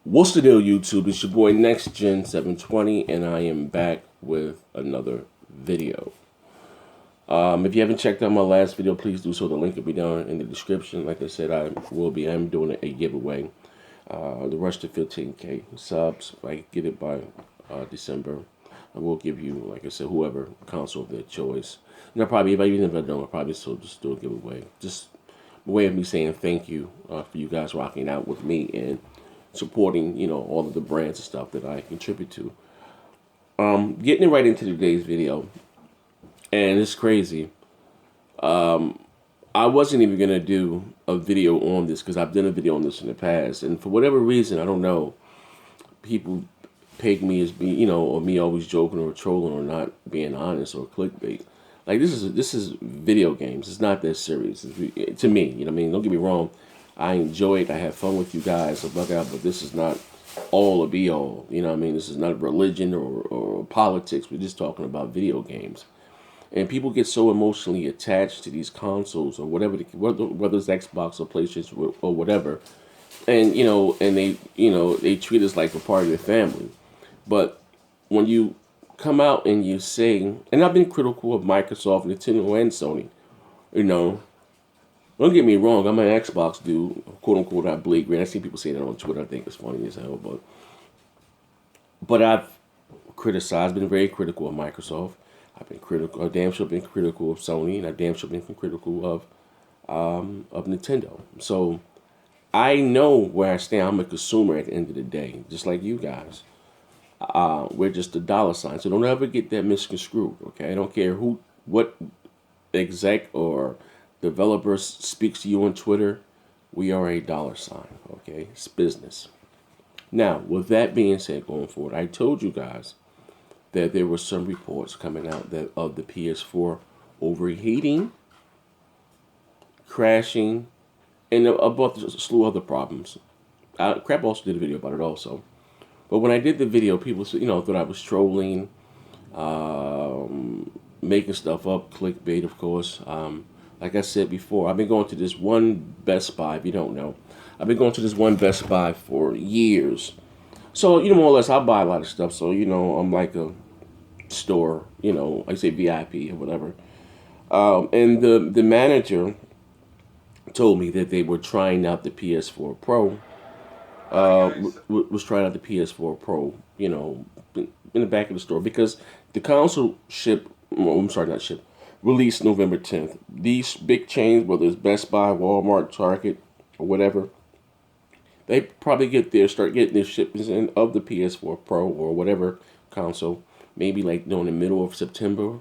What's the deal, YouTube? It's your boy Next Gen 720, and I am back with another video. If you haven't checked out my last video, please do so. The link will be down in the description. Like I said, I'm doing a giveaway. The rush to 15K subs. If I get it by December, I will give you, like I said, whoever console of their choice. And if I don't, I'll probably still just do a giveaway. Just a way of me saying thank you for you guys rocking out with me and supporting, all of the brands and stuff that I contribute to. Getting right into today's video, and it's crazy. I wasn't even gonna do a video on this because I've done a video on this in the past, and for whatever reason, I don't know, people peg me as being, or me always joking or trolling or not being honest or clickbait. Like this is video games. It's not that serious to me. You know what I mean? Don't get me wrong. I enjoy it. I have fun with you guys. So bug out, but this is not all or be all. You know what I mean? This is not religion or politics. We're just talking about video games. And people get so emotionally attached to these consoles or whatever, whether it's Xbox or PlayStation or whatever, and they treat us like a part of their family. But when you come out and you say, and I've been critical of Microsoft, Nintendo, and Sony, don't get me wrong, I'm an Xbox dude, quote unquote. I bleed green. I see people say that on Twitter. I think it's funny as hell, but I've been very critical of Microsoft. I've been critical. I damn sure been critical of Sony, and I damn sure been critical of Nintendo. So I know where I stand. I'm a consumer at the end of the day, just like you guys. We're just a dollar sign, so don't ever get that misconstrued. Okay, I don't care what exec or developer speaks to you on Twitter. We are a dollar sign. Okay, it's business. Now, with that being said, going forward, I told you guys that there were some reports coming out of the PS4 overheating, crashing, and about a slew of other problems. Crap also did a video about it also. But when I did the video, people thought I was trolling, making stuff up, clickbait, of course. Like I said before, I've been going to this one Best Buy. If you don't know, I've been going to this one Best Buy for years. So more or less, I buy a lot of stuff. So I'm like a store. I say VIP or whatever. And the manager told me that they were trying out the PS4 Pro. Was trying out the PS4 Pro, in the back of the store because the console released November 10th. These big chains, whether it's Best Buy, Walmart, Target, or whatever, they probably start getting their shipments in of the PS4 Pro or whatever console, maybe like in the middle of September,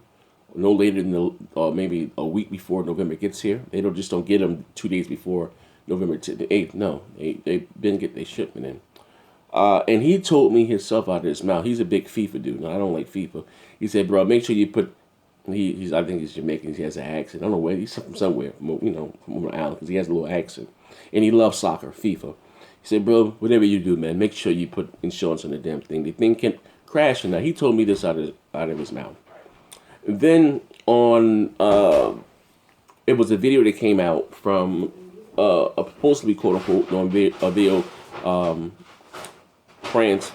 no later than maybe a week before November gets here. They don't get them 2 days before November 8th. No, they didn't get their shipment in. And he told me himself out of his mouth. He's a big FIFA dude. Now, I don't like FIFA. He said, bro, make sure you put. I think he's Jamaican. He has an accent. I don't know where he's from somewhere. From Long Island, because he has a little accent, and he loves soccer, FIFA. He said, bro, whatever you do, man, make sure you put insurance on the damn thing. The thing can crash. And now he told me this out of his mouth. And then it was a video that came out from supposed to be quote unquote on video France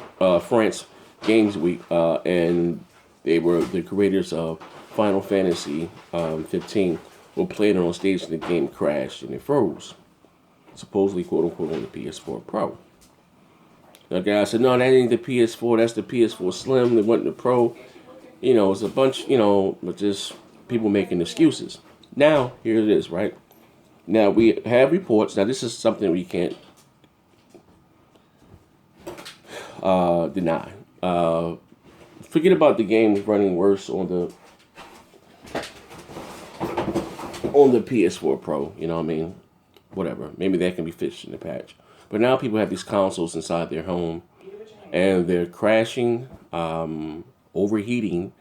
Games Week, and they were the creators of Final Fantasy 15 were playing it on stage and the game crashed and it froze. Supposedly quote unquote on the PS4 Pro. The guy said, no, that ain't the PS4, that's the PS4 Slim, it wasn't the Pro. It's a bunch, but just people making excuses. Now, here it is, right? Now, we have reports. Now, this is something we can't deny. Forget about the game running worse on the PS4 Pro. You know what I mean? Whatever. Maybe that can be fixed in the patch. But now people have these consoles inside their home, and they're crashing, overheating.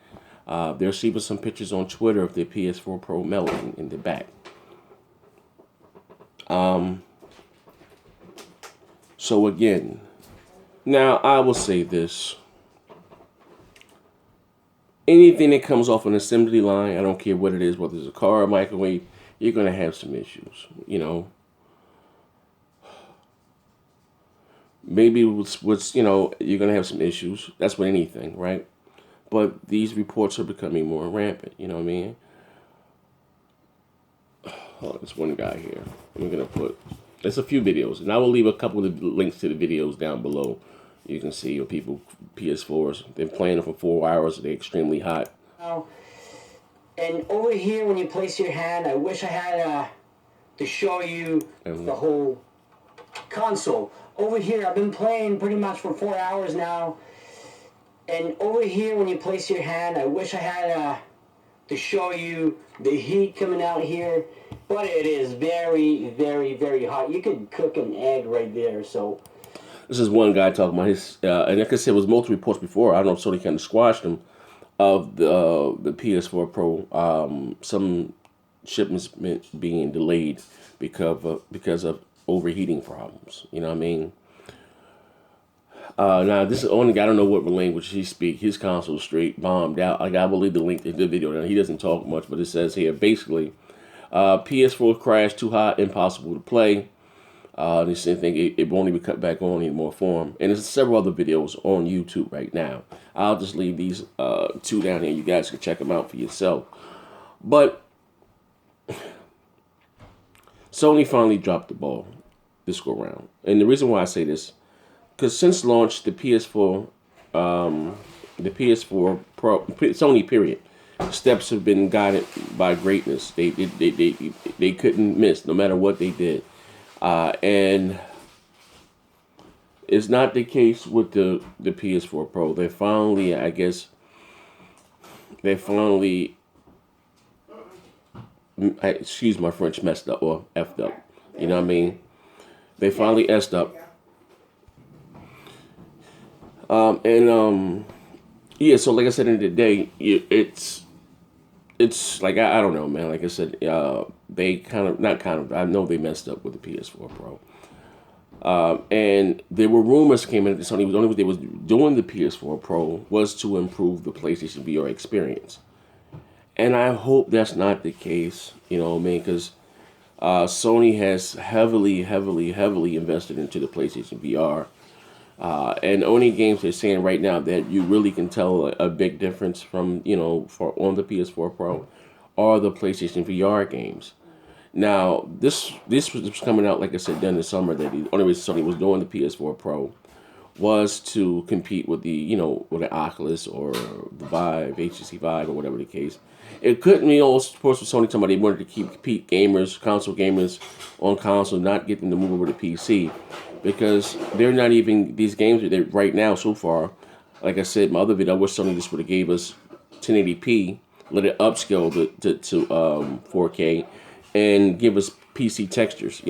They're seeing some pictures on Twitter of their PS4 Pro melting in the back. So again, now I will say this. Anything that comes off an assembly line, I don't care what it is, whether it's a car or microwave, you're going to have some issues, Maybe what's you're gonna have some issues. That's with anything, right? But these reports are becoming more rampant. You know what I mean? Oh, there's one guy here. I'm gonna put. There's a few videos, and I will leave a couple of links to the videos down below. You can see your people PS4s. They're playing them for 4 hours. They're extremely hot. Oh, and over here, when you place your hand, I wish I had to show you the whole console. Over here, I've been playing pretty much for 4 hours now. And over here, when you place your hand, I wish I had to show you the heat coming out here. But it is very, very, very hot. You could cook an egg right there. So this is one guy talking about his, and like I said, it was multiple reports before. I don't know if Sony kind of squashed them of the PS4 Pro. Some shipments being delayed because of overheating problems. You know what I mean? Now this is only guy. I don't know what language he speaks. His console straight bombed out. Like, I will leave the link to the video. Now he doesn't talk much, but it says here basically, PS4 crashed, too hot, impossible to play. The same thing. It won't even cut back on anymore for him. And there's several other videos on YouTube right now. I'll just leave these two down here. You guys can check them out for yourself. But Sony finally dropped the ball this go round, and the reason why I say this, because since launch, the PS4 Pro, Sony period, steps have been guided by greatness. They couldn't miss no matter what they did, and it's not the case with the PS4 Pro. They finally, I guess, excuse my French, messed up or effed up. You know what I mean? They finally effed up. Yeah, so like I said, in the day, it's like, I don't know, man. Like I said, they I know they messed up with the PS4 Pro. And there were rumors came in that Sony was only what they was doing the PS4 Pro was to improve the PlayStation VR experience. And I hope that's not the case, you know what I mean? Because Sony has heavily invested into the PlayStation VR. And only games they're saying right now that you really can tell a big difference from, for on the PS4 Pro are the PlayStation VR games. Now, this was coming out, like I said, during the summer, that the only reason Sony was doing the PS4 Pro was to compete with with the Oculus or the Vive, HTC Vive, or whatever the case. It couldn't, of course, with Sony talking about they wanted to keep gamers, console gamers on console, not get them to move over to PC, because they're not even, these games that they're right now so far, like I said in my other video, I wish Sony just would have gave us 1080p, let it upscale to 4K, and give us PC textures,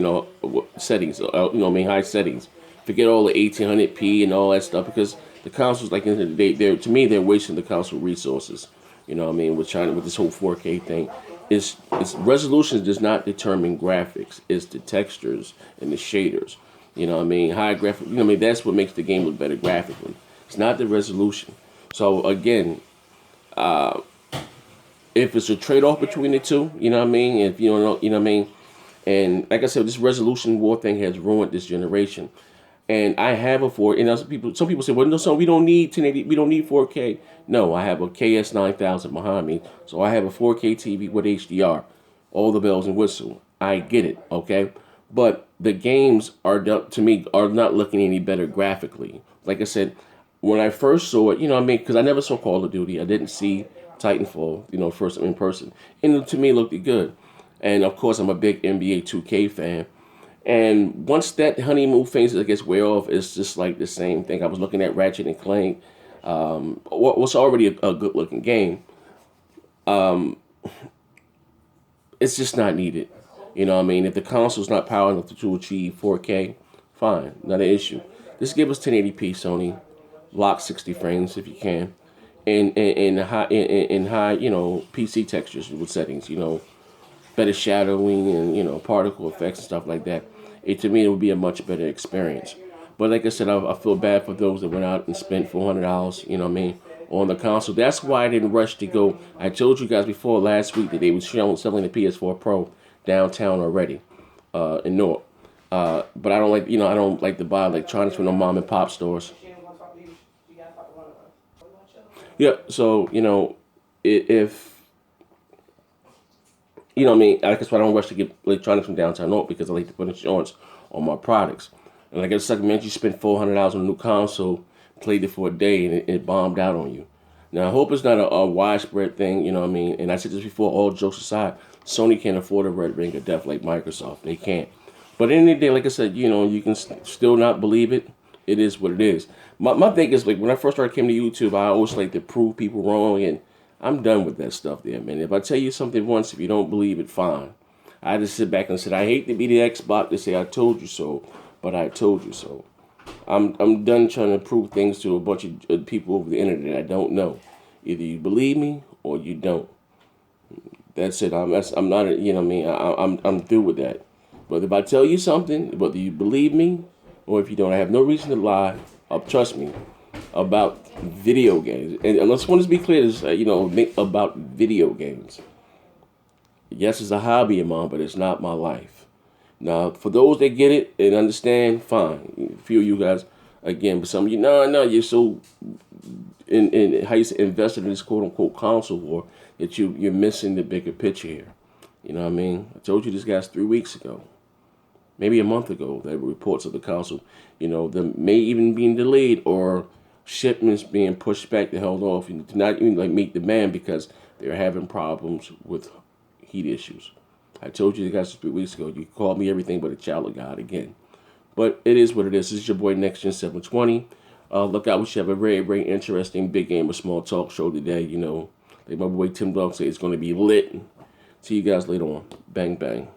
settings, high settings. Forget all the 1800p and all that stuff, because the consoles, like, to me, they're wasting the console resources. You know what I mean? With this whole 4K thing. It's resolution does not determine graphics. It's the textures and the shaders. You know what I mean? High graphic, that's what makes the game look better graphically. It's not the resolution. So again, if it's a trade-off between the two, you know what I mean? If you don't know, you know what I mean? And like I said, this resolution war thing has ruined this generation. And I have a 4, and some people say, well, no, so we don't need 1080, we don't need 4K. No, I have a KS9000 behind me, so I have a 4K TV with HDR, all the bells and whistles. I get it, okay? But the games to me, are not looking any better graphically. Like I said, when I first saw it, because I never saw Call of Duty, I didn't see Titanfall, first in person, and to me, it looked good. And of course, I'm a big NBA 2K fan. And once that honeymoon phase, I guess, wear off, it's just like the same thing. I was looking at Ratchet and Clank, what's already a good-looking game. It's just not needed. You know what I mean? If the console's not power enough to achieve 4K, fine, not an issue. Just give us 1080p, Sony. Lock 60 frames if you can, and high PC textures with settings. Better shadowing and particle effects and stuff like that. To me, it would be a much better experience. But like I said, I feel bad for those that went out and spent $400, on the console. That's why I didn't rush to go. I told you guys before last week that they were selling the PS4 Pro downtown already, in Newark. But I don't like, I don't like to buy electronics from the mom and pop stores. Yeah, so if what I mean, I guess why I don't rush to get electronics from downtown North because I like to put insurance on my products. And like I said, man, you spent $400 on a new console, played it for a day, and it bombed out on you. Now I hope it's not a widespread thing. You know what I mean? And I said this before. All jokes aside, Sony can't afford a red ring of death like Microsoft. They can't. But at the end of the day, like I said, you can still not believe it. It is what it is. My thing is like when I first started came to YouTube, I always like to prove people wrong, and I'm done with that stuff there, man. If I tell you something once, if you don't believe it, fine. I just sit back and said, I hate to be the Xbox to say I told you so, but I told you so. I'm done trying to prove things to a bunch of people over the internet I don't know. Either you believe me or you don't. That's it. I'm not. What I mean. I'm through with that. But if I tell you something, whether you believe me or if you don't, I have no reason to lie. Trust me about video games. And let's want to be clear. Is about video games. Yes, it's a hobby of mine, but it's not my life. Now, for those that get it and understand, fine. A few of you guys, again, but some of you, no, you're so in how you say, invested in this quote unquote console war that you're missing the bigger picture here. You know what I mean? I told you this guy's 3 weeks ago, maybe a month ago. There were reports of the console, them may even being delayed or shipments being pushed back to held off, to not even like meet demand because they're having problems with heat issues. I told you the guys 3 weeks ago. You called me everything but a child of God again. But it is what it is. This is your boy Next Gen 720. Look out, we should have a very, very interesting big game of small talk show today. Like my boy Tim Dog said, it's going to be lit. See you guys later on. Bang, bang.